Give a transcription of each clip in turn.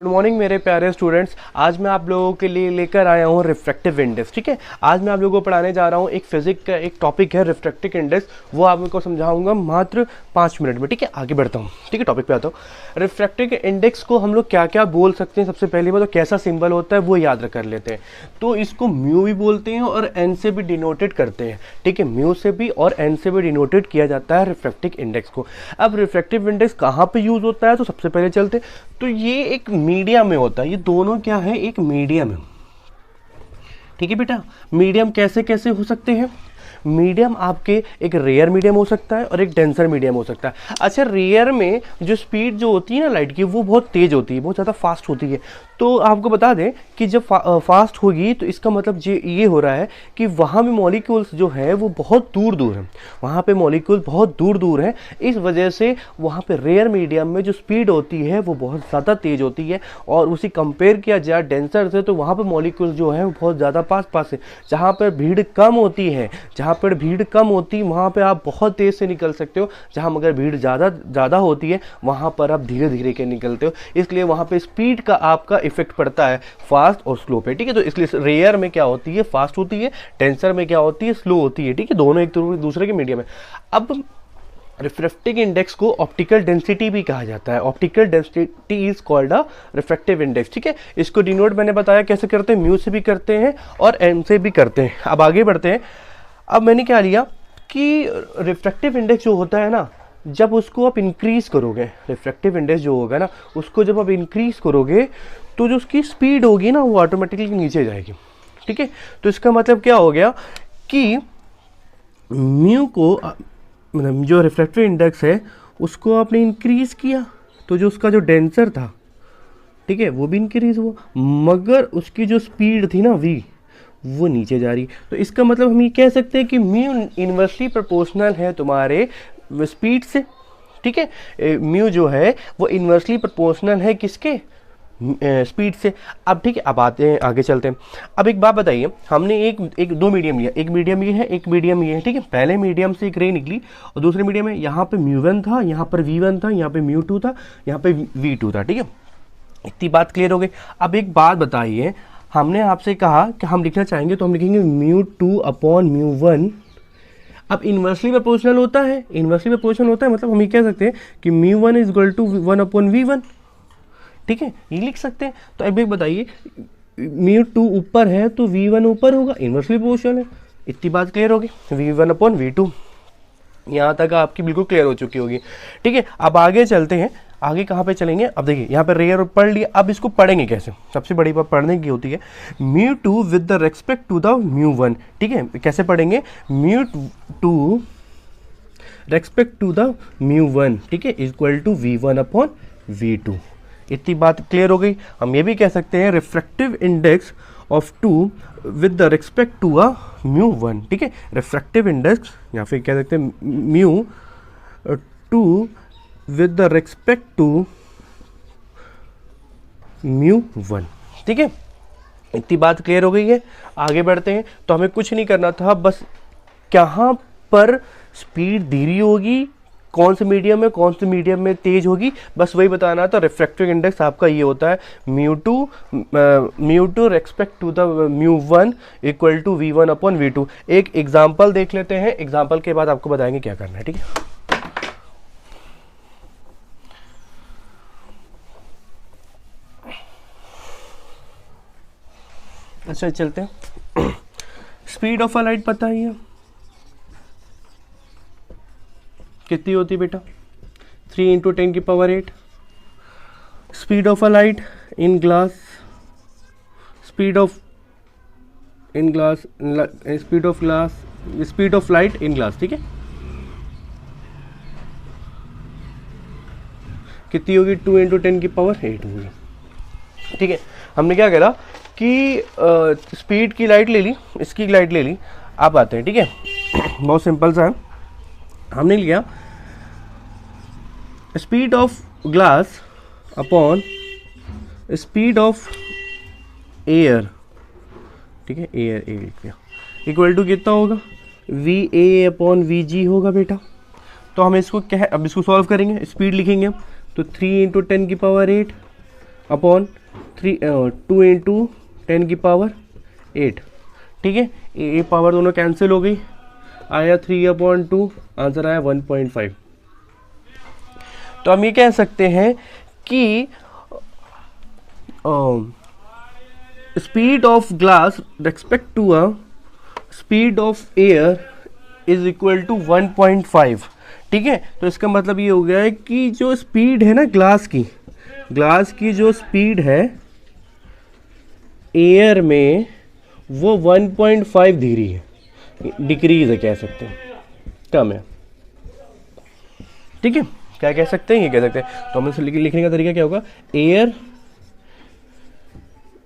Good morning मेरे प्यारे students. आज मैं आप लोगों के लिए लेकर आया हूँ रिफ्रैक्टिव इंडेक्स। ठीक है, आज मैं आप लोगों को पढ़ाने जा रहा हूँ एक फिजिक्स का एक टॉपिक है रिफ्रैक्टिव इंडेक्स। वो आपको समझाऊंगा मात्र 5 मिनट में। ठीक है, आगे बढ़ता हूँ। ठीक है, टॉपिक पे आता हूँ। रिफ्रैक्टिव इंडेक्स को हम लोग क्या क्या बोल सकते हैं, सबसे पहली बात तो कैसा सिंबल होता है वो याद कर लेते हैं। तो इसको म्यू भी बोलते हैं और एन से भी डिनोटेड करते हैं। ठीक है, म्यू से भी और एन से भी डिनोटेड किया जाता है रिफ्रैक्टिव इंडेक्स को। अब रिफ्रैक्टिव इंडेक्स कहाँ पे यूज होता है, तो सबसे पहले चलते, तो ये एक मीडियम में होता है। ये दोनों क्या है, एक मीडियम है। ठीक है बेटा, मीडियम कैसे कैसे हो सकते हैं। मीडियम आपके एक रेयर मीडियम हो सकता है और एक डेंसर मीडियम हो सकता है। अच्छा, रेयर में जो स्पीड जो होती है ना लाइट की, वो बहुत तेज होती है, बहुत ज़्यादा फास्ट होती है। तो आपको बता दें कि जब फास्ट होगी तो इसका मतलब ये हो रहा है कि वहाँ पे मॉलिक्यूल्स जो है वो बहुत दूर दूर हैं। वहाँ पे मॉलिक्यूल बहुत दूर दूर हैं। इस वजह से वहाँ पे रेयर मीडियम में जो स्पीड होती है वो बहुत ज़्यादा तेज होती है। और उसी कंपेयर किया जाए डेंसर से, तो वहाँ पे मॉलिक्यूल्स जो है वो बहुत ज़्यादा पास पास है। जहाँ पर भीड़ कम होती है, जहाँ पर भीड़ कम होती है वहाँ पे आप बहुत तेज़ से निकल सकते हो। जहाँ मगर भीड़ ज़्यादा होती है वहाँ पर आप धीरे धीरे के निकलते हो। इसलिए वहाँ पे स्पीड का आपका इफेक्ट पड़ता है फास्ट और स्लो पे। ठीक है, तो इसलिए रेयर में क्या होती है, फास्ट होती है। टेंसर में क्या होती है, स्लो होती है। ठीक है, दोनों एक दूसरे के मीडियम है। अब रिफ्रैक्टिव इंडेक्स को ऑप्टिकल डेंसिटी भी कहा जाता है। Optical density is called a refractive index. ठीक है, इसको डिनोट मैंने बताया कैसे करते हैं, म्यू से भी करते हैं और एन से भी करते हैं। अब आगे बढ़ते हैं। अब मैंने क्या लिया कि रिफ्रैक्टिव इंडेक्स जो होता है ना, जब उसको आप इंक्रीज करोगे, रिफ्रैक्टिव इंडेक्स जो होगा ना उसको जब आप इंक्रीज करोगे तो जो उसकी स्पीड होगी ना वो ऑटोमेटिकली नीचे जाएगी। ठीक है, तो इसका मतलब क्या हो गया कि म्यू को मतलब जो रिफ्रैक्टिव इंडेक्स है उसको आपने इंक्रीज किया तो जो उसका जो डेंसर था, ठीक है, वो भी इंक्रीज हुआ, मगर उसकी जो स्पीड थी ना वी, वो नीचे जा रही। तो इसका मतलब हम ये कह सकते हैं कि म्यू इनवर्सली प्रोपोर्शनल है तुम्हारे स्पीड से। ठीक है, म्यू जो है वो इनवर्सली प्रोपोर्शनल है किसके, स्पीड से। अब ठीक है, अब आते हैं आगे चलते हैं। अब एक बात बताइए, हमने एक दो मीडियम लिया, एक मीडियम ये है, एक मीडियम ये है। ठीक है, पहले मीडियम से एक रे निकली और दूसरे मीडियम में यहाँ पे म्यू1 था, यहाँ पर v1 था, यहाँ पे म्यू2 था, यहाँ पे v2 था। ठीक है, इतनी बात क्लियर हो गई। अब एक बात बताइए, हमने आपसे कहा कि हम लिखना चाहेंगे तो हम लिखेंगे म्यू2 अपॉन म्यू1। अब इन्वर्सली प्रोपोर्शनल होता है, इन्वर्सली प्रोपोर्शनल होता है मतलब हम ये कह सकते हैं कि म्यू1 is equal to 1 upon v1। ठीक है, ये लिख सकते हैं। तो अब एक बताइए, म्यू2 ऊपर है तो v1 ऊपर होगा, इन्वर्सली प्रोपोर्शनल है। इतनी बात क्लियर होगी, v1 अपॉन v2। यहाँ तक आपकी बिल्कुल क्लियर हो चुकी होगी। ठीक है, अब आगे चलते हैं। आगे कहाँ पे चलेंगे, अब देखिए यहाँ पे रेयर पढ़ लिया। अब इसको पढ़ेंगे कैसे, सबसे बड़ी बात पढ़ने की होती है म्यू2 with the respect to the म्यू1। ठीक है, कैसे पढ़ेंगे, म्यू2 रेस्पेक्ट टू द म्यू1, ठीक है, equal to v1 upon v2। इतनी बात क्लियर हो गई। हम ये भी कह सकते हैं refractive index of 2 with the respect to a म्यू1। ठीक है, रिफ्रैक्टिव इंडेक्स या फिर कह सकते हैं म्यू2 विद द रेस्पेक्ट टू म्यू1। ठीक है, इतनी बात क्लियर हो गई है। आगे बढ़ते हैं। तो हमें कुछ नहीं करना था, बस कहाँ पर स्पीड धीरे होगी, कौन से मीडियम में, कौन से मीडियम में तेज होगी, बस वही बताना था। रिफ्रैक्टिव इंडेक्स आपका ये होता है म्यू2 रेस्पेक्ट टू द म्यू1 equal to v1 upon v2। एक एग्जांपल देख लेते हैं, एग्जांपल के बाद आपको बताएंगे क्या करना है। ठीक है, अच्छा चलते हैं। स्पीड ऑफ अ लाइट पता ही है कितनी होती है बेटा, 3 इंटू 10 की power 8। Speed of a light in glass, speed of light in glass. ठीक है, कितनी होगी, 2 इंटू 10 की पावर 8 होगी। ठीक है, हमने क्या करा कि स्पीड की लाइट ले ली, इसकी लाइट ले ली। आप आते हैं, ठीक है, बहुत सिंपल सा है। हमने लिया speed of glass upon speed of air. ठीक है, एयर लिख लिया, इक्वल टू कितना होगा, वी ए अपॉन वी जी होगा बेटा। तो हम इसको क्या है, अब इसको सॉल्व करेंगे, स्पीड लिखेंगे तो 3 इंटू 10 की पावर 8 अपॉन 2 इंटू 10 की पावर 8, ठीक है। ये पावर दोनों कैंसिल हो गई, आया 3/2, आंसर आया 1.5। तो हम ये कह सकते हैं कि speed of glass respect to a speed of air is equal to 1.5, ठीक है। तो इसका मतलब ये हो गया है कि जो स्पीड है ना ग्लास की जो स्पीड है एयर में वो 1.5 धीरे है, डिक्रीज है, कह सकते हैं, कम है, ठीक है। क्या कह सकते हैं, ये कह सकते हैं। तो हम इसे लिखने का तरीका क्या होगा, air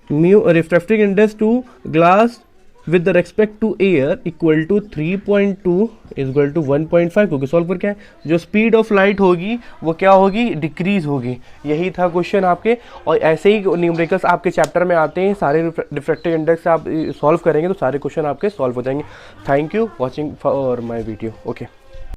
mu refractive index to glass with respect to air equal to 3.2 is equal to 1.5, क्योंकि सॉल्व पर क्या है, जो स्पीड ऑफ लाइट होगी वो क्या होगी, डिक्रीज होगी। यही था क्वेश्चन आपके, और ऐसे ही न्यूमेरिकल्स आपके चैप्टर में आते हैं, सारे रिफ्रैक्टिव इंडेक्स आप सॉल्व करेंगे तो सारे क्वेश्चन आपके सॉल्व हो जाएंगे। Thank you watching for my video. Okay.